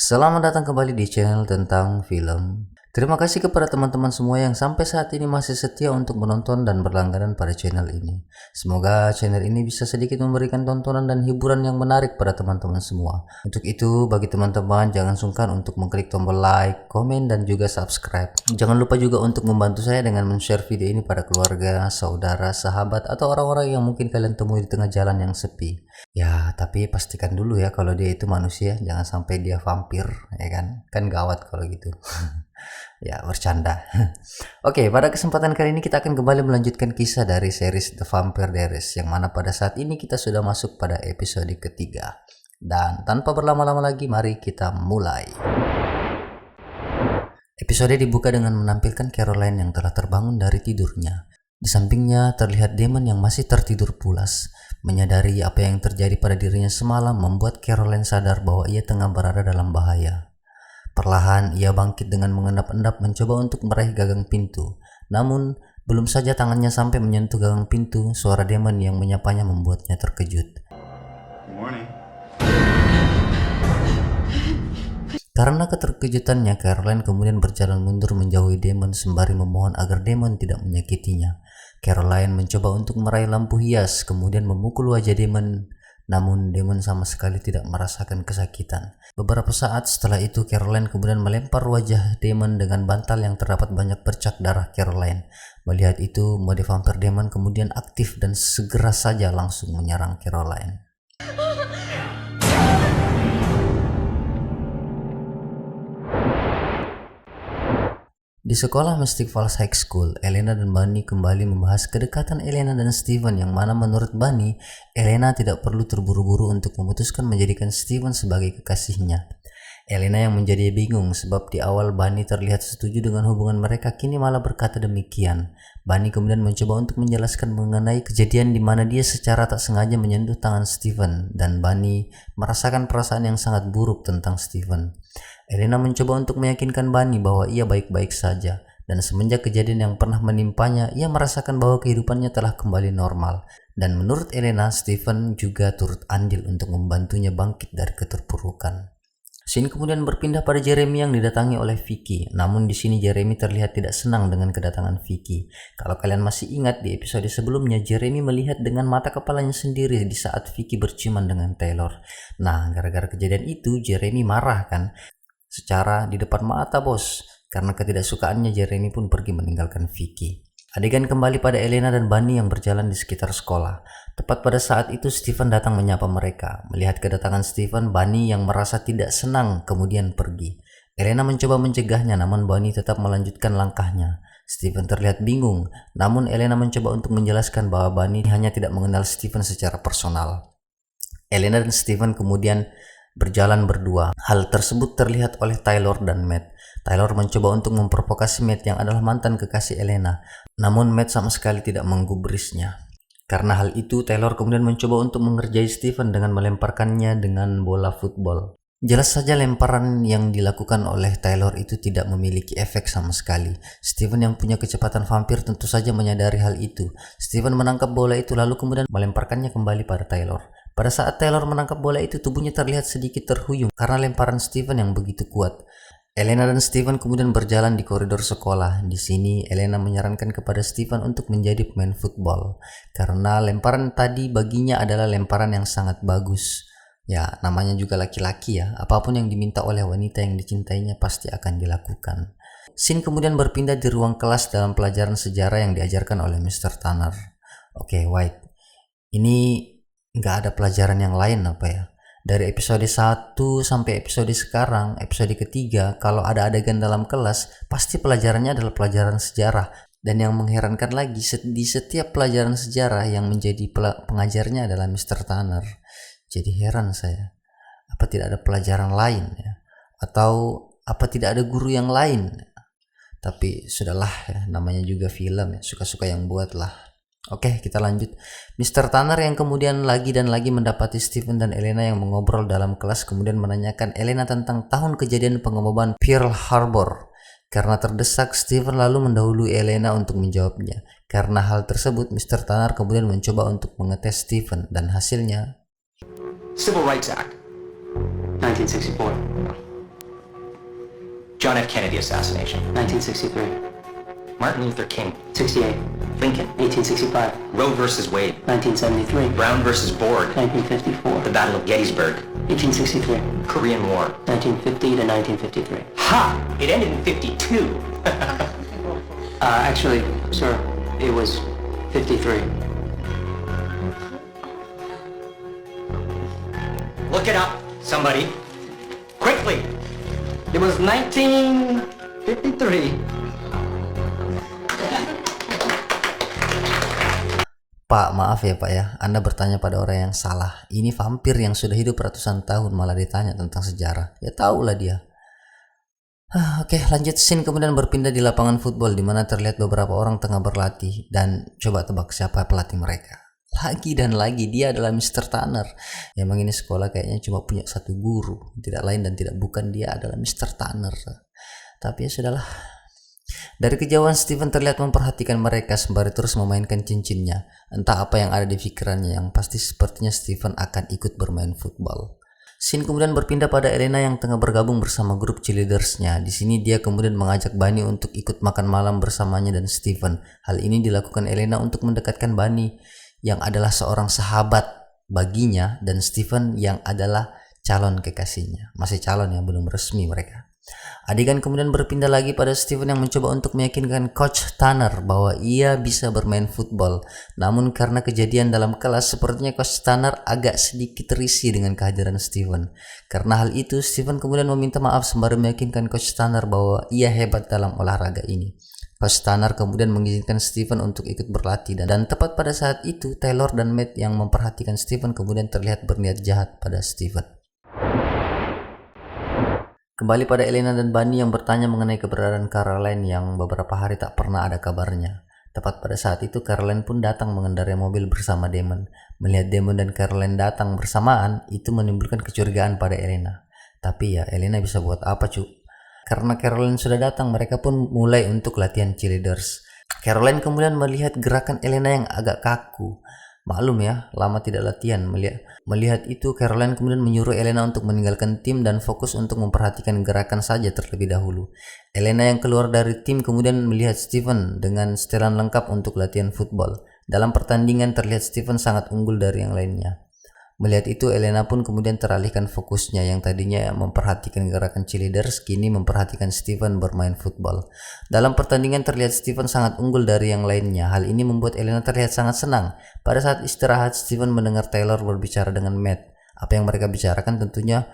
Selamat datang kembali di channel tentang film. Terima kasih kepada teman-teman semua yang sampai saat ini masih setia untuk menonton dan berlangganan pada channel ini. Semoga channel ini bisa sedikit memberikan tontonan dan hiburan yang menarik pada teman-teman semua. Untuk itu, bagi teman-teman jangan sungkan untuk mengklik tombol like, komen, dan juga subscribe. Jangan lupa juga untuk membantu saya dengan men-share video ini pada keluarga, saudara, sahabat, atau orang-orang yang mungkin kalian temui di tengah jalan yang sepi. Ya, tapi pastikan dulu ya kalau dia itu manusia, jangan sampai dia vampir, ya kan? Kan gawat kalau gitu. Ya, bercanda. Oke, pada kesempatan kali ini kita akan kembali melanjutkan kisah dari series The Vampire Diaries, yang mana pada saat ini kita sudah masuk pada episode ketiga. Dan tanpa berlama-lama lagi, mari kita mulai. Episode dibuka dengan menampilkan Caroline yang telah terbangun dari tidurnya. Di sampingnya terlihat Damon yang masih tertidur pulas. Menyadari apa yang terjadi pada dirinya semalam membuat Caroline sadar bahwa ia tengah berada dalam bahaya. Perlahan ia bangkit dengan mengendap-endap mencoba untuk meraih gagang pintu. Namun, belum saja tangannya sampai menyentuh gagang pintu, suara Damon yang menyapanya membuatnya terkejut. Morning. Karena keterkejutannya, Caroline kemudian berjalan mundur menjauhi Damon sembari memohon agar Damon tidak menyakitinya. Caroline mencoba untuk meraih lampu hias, kemudian memukul wajah Damon. Namun Damon sama sekali tidak merasakan kesakitan. Beberapa saat setelah itu, Caroline kemudian melempar wajah Damon dengan bantal yang terdapat banyak bercak darah Caroline. Melihat itu, mode vampir Damon kemudian aktif dan segera saja langsung menyerang Caroline. Di sekolah Mystic Falls High School, Elena dan Bunny kembali membahas kedekatan Elena dan Steven, yang mana menurut Bunny, Elena tidak perlu terburu-buru untuk memutuskan menjadikan Steven sebagai kekasihnya. Elena yang menjadi bingung sebab di awal Bunny terlihat setuju dengan hubungan mereka, kini malah berkata demikian. Bunny kemudian mencoba untuk menjelaskan mengenai kejadian di mana dia secara tak sengaja menyentuh tangan Steven, dan Bunny merasakan perasaan yang sangat buruk tentang Steven. Elena mencoba untuk meyakinkan Bunny bahwa ia baik-baik saja, dan semenjak kejadian yang pernah menimpanya, ia merasakan bahwa kehidupannya telah kembali normal. Dan menurut Elena, Steven juga turut andil untuk membantunya bangkit dari keterpurukan. Scene kemudian berpindah pada Jeremy yang didatangi oleh Vicky. Namun di sini Jeremy terlihat tidak senang dengan kedatangan Vicky. Kalau kalian masih ingat, di episode sebelumnya Jeremy melihat dengan mata kepalanya sendiri di saat Vicky berciuman dengan Taylor. Nah, gara-gara kejadian itu Jeremy marah kan? Secara di depan mata bos. Karena ketidaksukaannya, Jeremy pun pergi meninggalkan Vicky. Adegan kembali pada Elena dan Bunny yang berjalan di sekitar sekolah. Tepat pada saat itu Steven datang menyapa mereka. Melihat kedatangan Steven, Bunny yang merasa tidak senang kemudian pergi. Elena mencoba mencegahnya, namun Bunny tetap melanjutkan langkahnya. Steven terlihat bingung, namun Elena mencoba untuk menjelaskan bahwa Bunny hanya tidak mengenal Steven secara personal. Elena dan Steven kemudian berjalan berdua. Hal tersebut terlihat oleh Taylor dan Matt. Taylor mencoba untuk memprovokasi Matt yang adalah mantan kekasih Elena. Namun Matt sama sekali tidak menggubrisnya. Karena hal itu, Taylor kemudian mencoba untuk mengerjai Steven dengan melemparkannya dengan bola football. Jelas saja lemparan yang dilakukan oleh Taylor itu tidak memiliki efek sama sekali. Steven yang punya kecepatan vampir tentu saja menyadari hal itu. Steven menangkap bola itu lalu kemudian melemparkannya kembali pada Taylor. Pada saat Taylor menangkap bola itu, tubuhnya terlihat sedikit terhuyung karena lemparan Steven yang begitu kuat. Elena dan Steven kemudian berjalan di koridor sekolah. Di sini Elena menyarankan kepada Steven untuk menjadi pemain football karena lemparan tadi baginya adalah lemparan yang sangat bagus. Ya, namanya juga laki-laki ya. Apapun yang diminta oleh wanita yang dicintainya pasti akan dilakukan. Scene kemudian berpindah di ruang kelas dalam pelajaran sejarah yang diajarkan oleh Mr. Tanner. Oke, White. Ini nggak ada pelajaran yang lain apa ya? Dari episode 1 sampai episode sekarang, episode ketiga, kalau ada adegan dalam kelas, pasti pelajarannya adalah pelajaran sejarah. Dan yang mengherankan lagi, di setiap pelajaran sejarah yang menjadi pengajarnya adalah Mr. Tanner. Jadi heran saya, apa tidak ada pelajaran lain ya? Atau apa tidak ada guru yang lain? Tapi sudahlah ya, namanya juga film ya, suka-suka yang buat lah. Oke, kita lanjut. Mr. Tanner yang kemudian lagi dan lagi mendapati Steven dan Elena yang mengobrol dalam kelas kemudian menanyakan Elena tentang tahun kejadian pengeboman Pearl Harbor. Karena terdesak, Steven lalu mendahului Elena untuk menjawabnya. Karena hal tersebut, Mr. Tanner kemudian mencoba untuk mengetes Steven dan hasilnya Civil Rights Act, 1964. John F. Kennedy assassination. 1963. Martin Luther King. 68. Lincoln. 1865. Roe versus Wade. 1973. Brown versus Board. 1954. The Battle of Gettysburg. 1863. Korean War. 1950 to 1953. Ha! It ended in 52. Actually, sir, it was 53. Look it up, somebody. Quickly. It was 1953. Pak, maaf ya Pak ya, Anda bertanya pada orang yang salah. Ini vampir yang sudah hidup ratusan tahun malah ditanya tentang sejarah. Ya tahulah dia. Oke, lanjut scene kemudian berpindah di lapangan football di mana terlihat beberapa orang tengah berlatih dan coba tebak siapa pelatih mereka. Lagi dan lagi dia adalah Mr. Tanner. Emang ini sekolah kayaknya cuma punya satu guru, tidak lain dan tidak bukan dia adalah Mr. Tanner. Tapi ya sudahlah. Dari kejauhan Steven terlihat memperhatikan mereka sembari terus memainkan cincinnya. Entah apa yang ada di pikirannya, yang pasti sepertinya Steven akan ikut bermain football. Scene kemudian berpindah pada Elena yang tengah bergabung bersama grup cheerleadersnya. Di sini dia kemudian mengajak Bunny untuk ikut makan malam bersamanya dan Steven. Hal ini dilakukan Elena untuk mendekatkan Bunny yang adalah seorang sahabat baginya dan Steven yang adalah calon kekasihnya. Masih calon yang belum resmi mereka. Adegan kemudian berpindah lagi pada Steven yang mencoba untuk meyakinkan Coach Tanner bahwa ia bisa bermain football. Namun karena kejadian dalam kelas, sepertinya Coach Tanner agak sedikit risih dengan kehadiran Steven. Karena hal itu, Steven kemudian meminta maaf sembari meyakinkan Coach Tanner bahwa ia hebat dalam olahraga ini. Coach Tanner kemudian mengizinkan Steven untuk ikut berlatih dan tepat pada saat itu Taylor dan Matt yang memperhatikan Steven kemudian terlihat berniat jahat pada Steven. Kembali pada Elena dan Bunny yang bertanya mengenai keberadaan Caroline yang beberapa hari tak pernah ada kabarnya. Tepat pada saat itu Caroline pun datang mengendarai mobil bersama Damon. Melihat Damon dan Caroline datang bersamaan, itu menimbulkan kecurigaan pada Elena. Tapi ya Elena bisa buat apa cu? Karena Caroline sudah datang, mereka pun mulai untuk latihan cheerleaders. Caroline kemudian melihat gerakan Elena yang agak kaku. Maklum ya, lama tidak latihan. Melihat itu, Caroline kemudian menyuruh Elena untuk meninggalkan tim dan fokus untuk memperhatikan gerakan saja terlebih dahulu. Elena yang keluar dari tim kemudian melihat Steven dengan setelan lengkap untuk latihan football. Dalam pertandingan terlihat Steven sangat unggul dari yang lainnya. Melihat itu, Elena pun kemudian teralihkan fokusnya yang tadinya memperhatikan gerakan cheerleaders, kini memperhatikan Steven bermain football. Dalam pertandingan terlihat Steven sangat unggul dari yang lainnya. Hal ini membuat Elena terlihat sangat senang. Pada saat istirahat, Steven mendengar Taylor berbicara dengan Matt. Apa yang mereka bicarakan tentunya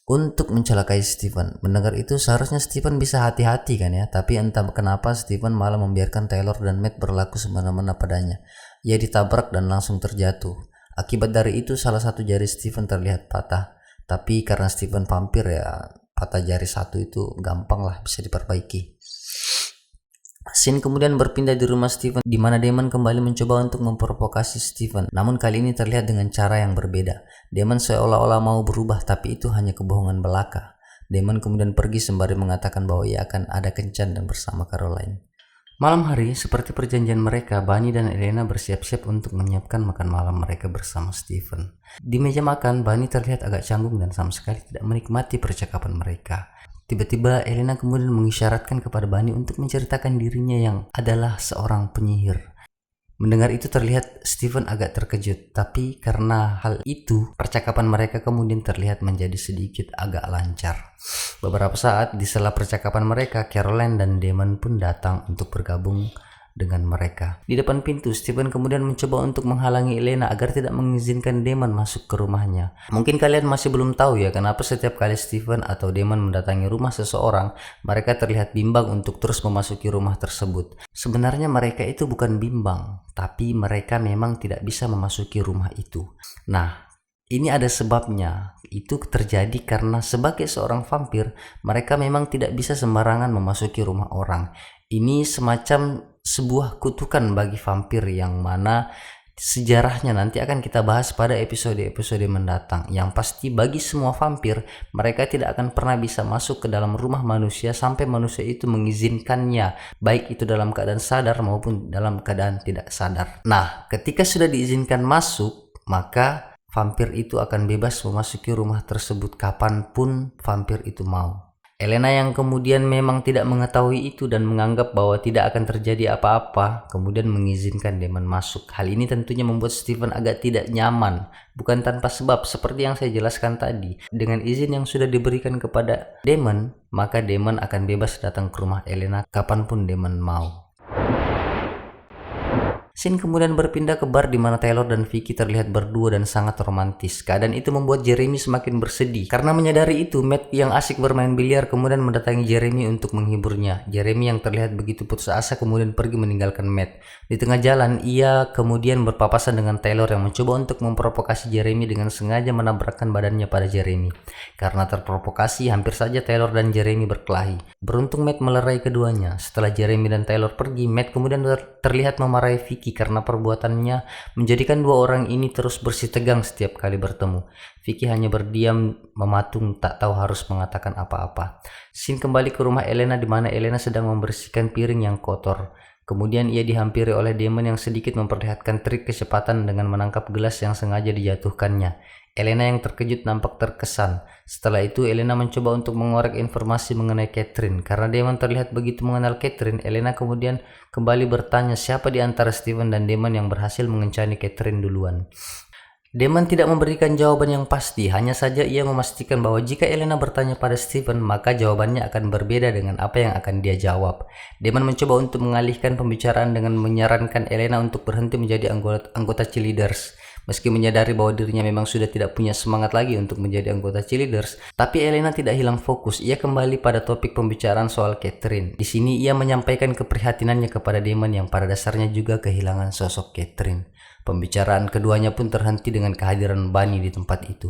untuk mencelakai Steven. Mendengar itu seharusnya Steven bisa hati-hati kan ya, tapi entah kenapa Steven malah membiarkan Taylor dan Matt berlaku semena-mena padanya. Ia ditabrak dan langsung terjatuh. Akibat dari itu salah satu jari Steven terlihat patah. Tapi karena Steven vampir ya patah jari satu itu gampang lah bisa diperbaiki. Scene kemudian berpindah di rumah Steven di mana Damon kembali mencoba untuk memprovokasi Steven. Namun kali ini terlihat dengan cara yang berbeda. Damon seolah-olah mau berubah tapi itu hanya kebohongan belaka. Damon kemudian pergi sembari mengatakan bahwa ia akan ada kencan dan bersama Caroline. Malam hari, seperti perjanjian mereka, Bunny dan Elena bersiap-siap untuk menyiapkan makan malam mereka bersama Steven. Di meja makan, Bunny terlihat agak canggung dan sama sekali tidak menikmati percakapan mereka. Tiba-tiba Elena kemudian mengisyaratkan kepada Bunny untuk menceritakan dirinya yang adalah seorang penyihir. Mendengar itu terlihat Steven agak terkejut, tapi karena hal itu, percakapan mereka kemudian terlihat menjadi sedikit agak lancar. Beberapa saat di sela percakapan mereka, Caroline dan Damon pun datang untuk bergabung dengan mereka. Di depan pintu, Steven kemudian mencoba untuk menghalangi Elena agar tidak mengizinkan Damon masuk ke rumahnya. Mungkin kalian masih belum tahu ya kenapa setiap kali Steven atau Damon mendatangi rumah seseorang, mereka terlihat bimbang untuk terus memasuki rumah tersebut. Sebenarnya mereka itu bukan bimbang, tapi mereka memang tidak bisa memasuki rumah itu. Nah, ini ada sebabnya. Itu terjadi karena sebagai seorang vampir, mereka memang tidak bisa sembarangan memasuki rumah orang. Ini semacam sebuah kutukan bagi vampir yang mana sejarahnya nanti akan kita bahas pada episode-episode mendatang. Yang pasti bagi semua vampir, mereka tidak akan pernah bisa masuk ke dalam rumah manusia sampai manusia itu mengizinkannya, baik itu dalam keadaan sadar maupun dalam keadaan tidak sadar. Nah, ketika sudah diizinkan masuk, maka vampir itu akan bebas memasuki rumah tersebut kapanpun vampir itu mau. Elena yang kemudian memang tidak mengetahui itu dan menganggap bahwa tidak akan terjadi apa-apa, kemudian mengizinkan Damon masuk. Hal ini tentunya membuat Steven agak tidak nyaman, bukan tanpa sebab seperti yang saya jelaskan tadi. Dengan izin yang sudah diberikan kepada Damon, maka Damon akan bebas datang ke rumah Elena kapanpun Damon mau. Scene kemudian berpindah ke bar di mana Taylor dan Vicky terlihat berdua dan sangat romantis. Keadaan itu membuat Jeremy semakin bersedih. Karena menyadari itu, Matt yang asik bermain biliar kemudian mendatangi Jeremy untuk menghiburnya. Jeremy yang terlihat begitu putus asa kemudian pergi meninggalkan Matt. Di tengah jalan, ia kemudian berpapasan dengan Taylor yang mencoba untuk memprovokasi Jeremy dengan sengaja menabrakkan badannya pada Jeremy. Karena terprovokasi, hampir saja Taylor dan Jeremy berkelahi. Beruntung Matt melerai keduanya. Setelah Jeremy dan Taylor pergi, Matt kemudian terlihat memarahi Vicky karena perbuatannya menjadikan dua orang ini terus bersitegang setiap kali bertemu. Vicky hanya berdiam mematung, tak tahu harus mengatakan apa-apa. Scene kembali ke rumah Elena di mana Elena sedang membersihkan piring yang kotor. Kemudian ia dihampiri oleh Damon yang sedikit memperlihatkan trik kecepatan dengan menangkap gelas yang sengaja dijatuhkannya. Elena yang terkejut nampak terkesan. Setelah itu Elena mencoba untuk mengorek informasi mengenai Catherine. Karena Damon terlihat begitu mengenal Catherine, Elena kemudian kembali bertanya siapa di antara Steven dan Damon yang berhasil mengencani Catherine duluan. Damon tidak memberikan jawaban yang pasti, hanya saja ia memastikan bahwa jika Elena bertanya pada Steven, maka jawabannya akan berbeda dengan apa yang akan dia jawab. Damon mencoba untuk mengalihkan pembicaraan dengan menyarankan Elena untuk berhenti menjadi anggota cheerleaders. Meski menyadari bahwa dirinya memang sudah tidak punya semangat lagi untuk menjadi anggota cheerleaders, tapi Elena tidak hilang fokus. Ia kembali pada topik pembicaraan soal Catherine. Di sini ia menyampaikan keprihatinannya kepada Damon yang pada dasarnya juga kehilangan sosok Catherine. Pembicaraan keduanya pun terhenti dengan kehadiran Bunny di tempat itu.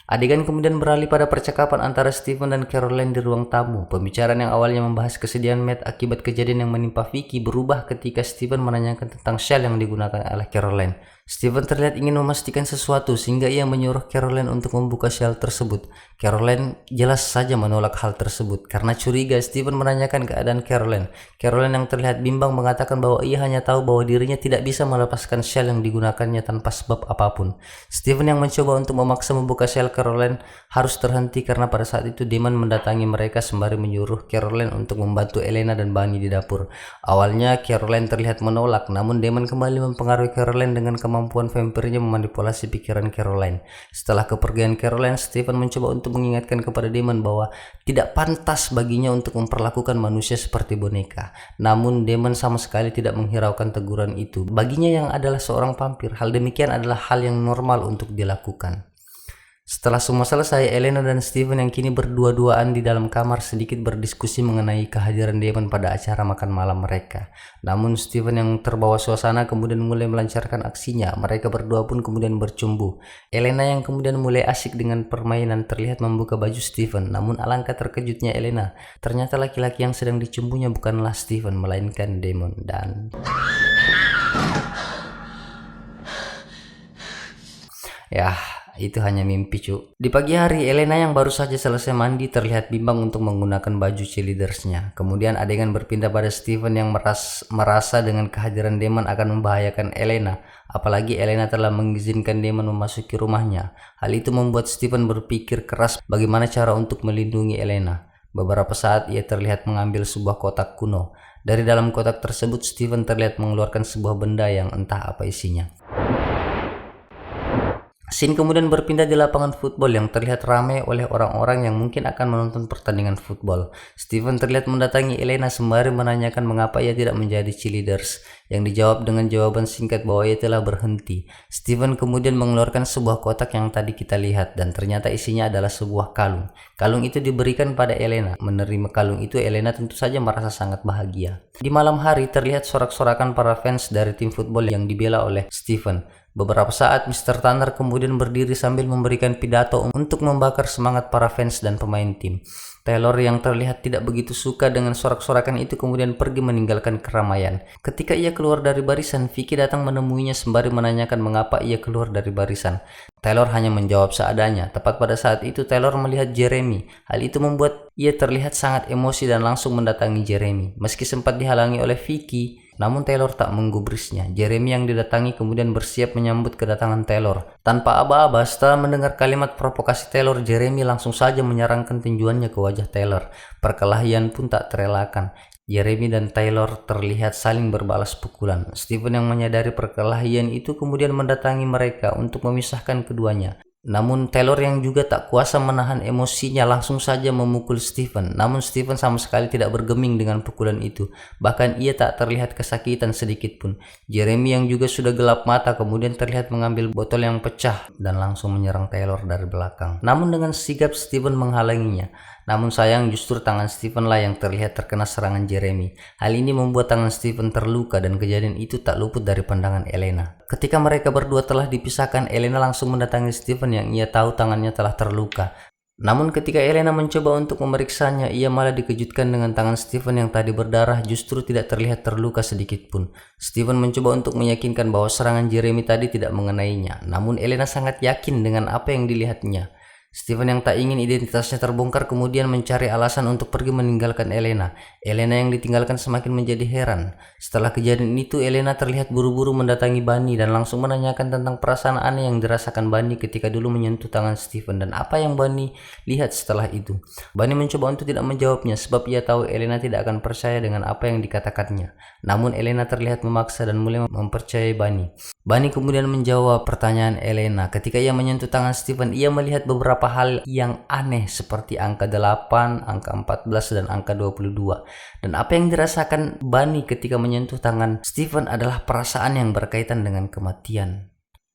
Adegan kemudian beralih pada percakapan antara Steven dan Caroline di ruang tamu. Pembicaraan yang awalnya membahas kesedihan Matt akibat kejadian yang menimpa Vicky berubah ketika Steven menanyakan tentang shell yang digunakan oleh Caroline. Steven terlihat ingin memastikan sesuatu sehingga ia menyuruh Caroline untuk membuka shell tersebut. Caroline jelas saja menolak hal tersebut. Karena curiga, Steven menanyakan keadaan Caroline. Caroline yang terlihat bimbang mengatakan bahwa ia hanya tahu bahwa dirinya tidak bisa melepaskan shell yang digunakannya tanpa sebab apapun. Steven yang mencoba untuk memaksa membuka shell Caroline harus terhenti karena pada saat itu Damon mendatangi mereka sembari menyuruh Caroline untuk membantu Elena dan Bunny di dapur. Awalnya Caroline terlihat menolak, namun Damon kembali mempengaruhi Caroline dengan kemampuan vampirnya memanipulasi pikiran Caroline. Setelah kepergian Caroline, Steven mencoba untuk mengingatkan kepada Damon bahwa tidak pantas baginya untuk memperlakukan manusia seperti boneka. Namun Damon sama sekali tidak menghiraukan teguran itu. Baginya yang adalah seorang vampir, hal demikian adalah hal yang normal untuk dilakukan. Setelah semua selesai, Elena dan Steven yang kini berdua-duaan di dalam kamar sedikit berdiskusi mengenai kehadiran Damon pada acara makan malam mereka. Namun Steven yang terbawa suasana kemudian mulai melancarkan aksinya. Mereka berdua pun kemudian bercumbu. Elena yang kemudian mulai asyik dengan permainan terlihat membuka baju Steven. Namun alangkah terkejutnya Elena, ternyata laki-laki yang sedang dicumbunya bukanlah Steven melainkan Damon. Dan ya, itu hanya mimpi, cu. Di pagi hari, Elena yang baru saja selesai mandi terlihat bimbang untuk menggunakan baju cheerleadersnya. Kemudian adegan berpindah pada Steven yang merasa dengan kehadiran Damon akan membahayakan Elena. Apalagi Elena telah mengizinkan Damon memasuki rumahnya. Hal itu membuat Steven berpikir keras bagaimana cara untuk melindungi Elena. Beberapa saat ia terlihat mengambil sebuah kotak kuno. Dari dalam kotak tersebut, Steven terlihat mengeluarkan sebuah benda yang entah apa isinya. Scene kemudian berpindah di lapangan football yang terlihat ramai oleh orang-orang yang mungkin akan menonton pertandingan football. Steven terlihat mendatangi Elena sembari menanyakan mengapa ia tidak menjadi cheerleaders. Yang dijawab dengan jawaban singkat bahwa ia telah berhenti. Steven kemudian mengeluarkan sebuah kotak yang tadi kita lihat dan ternyata isinya adalah sebuah kalung. Kalung itu diberikan pada Elena. Menerima kalung itu, Elena tentu saja merasa sangat bahagia. Di malam hari terlihat sorak-sorakan para fans dari tim football yang dibela oleh Steven. Beberapa saat Mr. Tanner kemudian berdiri sambil memberikan pidato untuk membakar semangat para fans dan pemain tim. Taylor yang terlihat tidak begitu suka dengan sorak-sorakan itu kemudian pergi meninggalkan keramaian. Ketika ia keluar dari barisan, Vicky datang menemuinya sembari menanyakan mengapa ia keluar dari barisan. Taylor hanya menjawab seadanya. Tepat pada saat itu Taylor melihat Jeremy. Hal itu membuat ia terlihat sangat emosi dan langsung mendatangi Jeremy. Meski sempat dihalangi oleh Vicky, Namun Taylor tak menggubrisnya. Jeremy yang didatangi kemudian bersiap menyambut kedatangan Taylor. Tanpa aba-aba, setelah mendengar kalimat provokasi Taylor, Jeremy langsung saja menyerangkan tinjuannya ke wajah Taylor. Perkelahian pun tak terelakkan. Jeremy dan Taylor terlihat saling berbalas pukulan. Stephen yang menyadari perkelahian itu kemudian mendatangi mereka untuk memisahkan keduanya. Namun Taylor yang juga tak kuasa menahan emosinya langsung saja memukul Stephen. Namun Stephen sama sekali tidak bergeming dengan pukulan itu. Bahkan ia tak terlihat kesakitan sedikit pun. Jeremy yang juga sudah gelap mata kemudian terlihat mengambil botol yang pecah dan langsung menyerang Taylor dari belakang. Namun dengan sigap Stephen menghalanginya. Namun sayang justru tangan Stephen lah yang terlihat terkena serangan Jeremy. Hal ini membuat tangan Stephen terluka dan kejadian itu tak luput dari pandangan Elena. Ketika mereka berdua telah dipisahkan, Elena langsung mendatangi Stephen yang ia tahu tangannya telah terluka. Namun ketika Elena mencoba untuk memeriksanya, ia malah dikejutkan dengan tangan Stephen yang tadi berdarah justru tidak terlihat terluka sedikit pun. Stephen mencoba untuk meyakinkan bahwa serangan Jeremy tadi tidak mengenainya. Namun Elena sangat yakin dengan apa yang dilihatnya. Stephen yang tak ingin identitasnya terbongkar kemudian mencari alasan untuk pergi meninggalkan Elena. Elena yang ditinggalkan semakin menjadi heran. Setelah kejadian itu, Elena terlihat buru-buru mendatangi Bunny dan langsung menanyakan tentang perasaan aneh yang dirasakan Bunny ketika dulu menyentuh tangan Stephen dan apa yang Bunny lihat setelah itu. Bunny mencoba untuk tidak menjawabnya sebab ia tahu Elena tidak akan percaya dengan apa yang dikatakannya. Namun Elena terlihat memaksa dan mulai mempercayai Bunny. Bunny kemudian menjawab pertanyaan Elena. Ketika ia menyentuh tangan Stephen, ia melihat beberapa hal yang aneh seperti angka 8, angka 14, dan angka 22. Dan apa yang dirasakan Bunny ketika menyentuh tangan Stephen adalah perasaan yang berkaitan dengan kematian.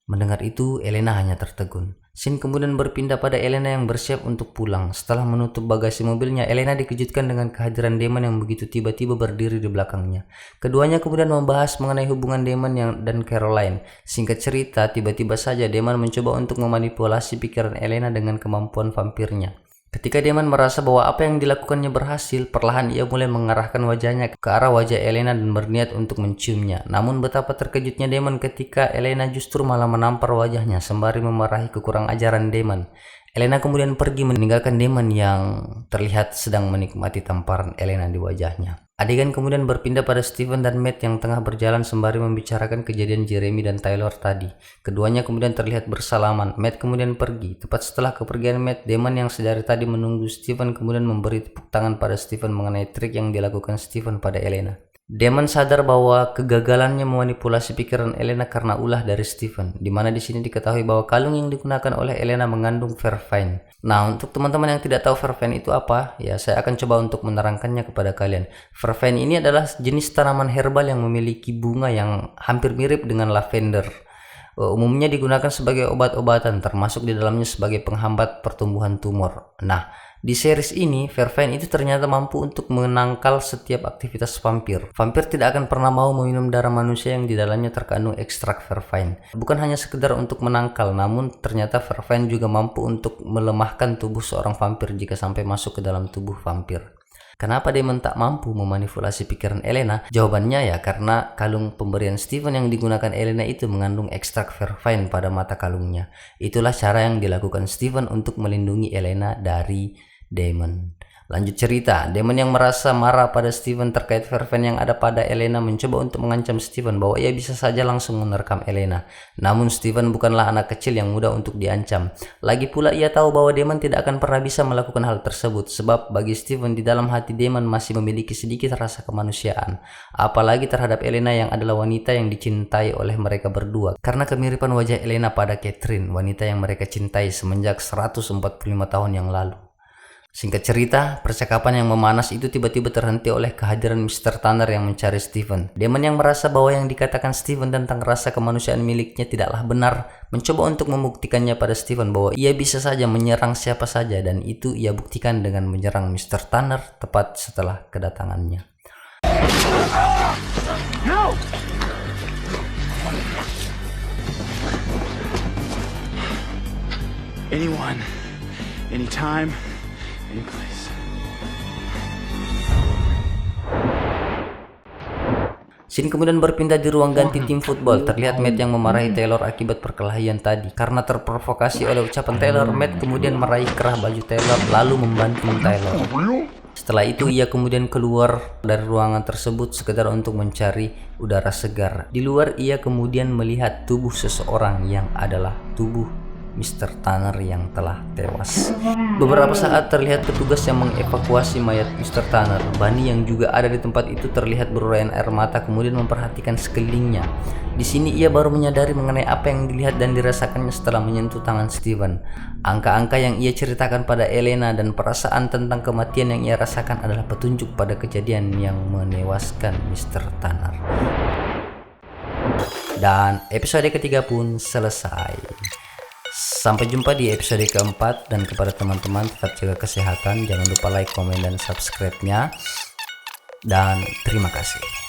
Mendengar itu, Elena hanya tertegun. Scene kemudian berpindah pada Elena yang bersiap untuk pulang. Setelah menutup bagasi mobilnya, Elena dikejutkan dengan kehadiran Damon yang begitu tiba-tiba berdiri di belakangnya. Keduanya kemudian membahas mengenai hubungan Damon dan Caroline. Singkat cerita, tiba-tiba saja Damon mencoba untuk memanipulasi pikiran Elena dengan kemampuan vampirnya. Ketika Damon merasa bahwa apa yang dilakukannya berhasil, perlahan ia mulai mengarahkan wajahnya ke arah wajah Elena dan berniat untuk menciumnya. Namun betapa terkejutnya Damon ketika Elena justru malah menampar wajahnya sembari memarahi kekurang ajaran Damon. Elena kemudian pergi meninggalkan Damon yang terlihat sedang menikmati tamparan Elena di wajahnya. Adegan kemudian berpindah pada Stephen dan Matt yang tengah berjalan sembari membicarakan kejadian Jeremy dan Taylor tadi. Keduanya kemudian terlihat bersalaman. Matt kemudian pergi. Tepat setelah kepergian Matt, Damon yang sedari tadi menunggu Stephen kemudian memberi tepuk tangan pada Stephen mengenai trik yang dilakukan Stephen pada Elena. Damon sadar bahwa kegagalannya memanipulasi pikiran Elena karena ulah dari Stephen, di mana di sini diketahui bahwa kalung yang digunakan oleh Elena mengandung vervain. Nah, untuk teman-teman yang tidak tahu vervain itu apa, ya saya akan coba untuk menerangkannya kepada kalian. Vervain ini adalah jenis tanaman herbal yang memiliki bunga yang hampir mirip dengan lavender. Umumnya digunakan sebagai obat-obatan, termasuk di dalamnya sebagai penghambat pertumbuhan tumor. Nah, di series ini, vervain itu ternyata mampu untuk menangkal setiap aktivitas vampir. Vampir tidak akan pernah mau meminum darah manusia yang di dalamnya terkandung ekstrak vervain. Bukan hanya sekedar untuk menangkal, namun ternyata vervain juga mampu untuk melemahkan tubuh seorang vampir jika sampai masuk ke dalam tubuh vampir. Kenapa Damon tak mampu memanipulasi pikiran Elena? Jawabannya ya karena kalung pemberian Stephen yang digunakan Elena itu mengandung ekstrak vervain pada mata kalungnya. Itulah cara yang dilakukan Stephen untuk melindungi Elena dari Damon. Lanjut cerita, Damon yang merasa marah pada Stephen terkait vervain yang ada pada Elena mencoba untuk mengancam Stephen bahwa ia bisa saja langsung menerkam Elena. Namun Stephen bukanlah anak kecil yang mudah untuk diancam. Lagi pula ia tahu bahwa Damon tidak akan pernah bisa melakukan hal tersebut sebab bagi Stephen di dalam hati Damon masih memiliki sedikit rasa kemanusiaan. Apalagi terhadap Elena yang adalah wanita yang dicintai oleh mereka berdua. Karena kemiripan wajah Elena pada Catherine, wanita yang mereka cintai semenjak 145 tahun yang lalu. Singkat cerita, percakapan yang memanas itu tiba-tiba terhenti oleh kehadiran Mr. Tanner yang mencari Stephen. Damon yang merasa bahwa yang dikatakan Stephen tentang rasa kemanusiaan miliknya tidaklah benar, mencoba untuk membuktikannya pada Stephen bahwa ia bisa saja menyerang siapa saja dan itu ia buktikan dengan menyerang Mr. Tanner tepat setelah kedatangannya. No! Anyone, anytime, any place. Scene kemudian berpindah di ruang ganti tim football. Terlihat Matt yang memarahi Taylor akibat perkelahian tadi. Karena terprovokasi oleh ucapan Taylor, Matt kemudian meraih kerah baju Taylor lalu membanting Taylor. Setelah itu ia kemudian keluar dari ruangan tersebut sekedar untuk mencari udara segar. Di luar ia kemudian melihat tubuh seseorang yang adalah tubuh Mr. Tanner yang telah tewas. Beberapa saat terlihat petugas yang mengevakuasi mayat Mr. Tanner. Bunny yang juga ada di tempat itu terlihat berurayan air mata kemudian memperhatikan sekelilingnya. Di sini ia baru menyadari mengenai apa yang dilihat dan dirasakannya setelah menyentuh tangan Steven. Angka-angka yang ia ceritakan pada Elena dan perasaan tentang kematian yang ia rasakan adalah petunjuk pada kejadian yang menewaskan Mr. Tanner. Dan episode ketiga pun selesai. Sampai jumpa di episode keempat, dan kepada teman-teman tetap jaga kesehatan, jangan lupa like, komen, dan subscribe-nya, dan terima kasih.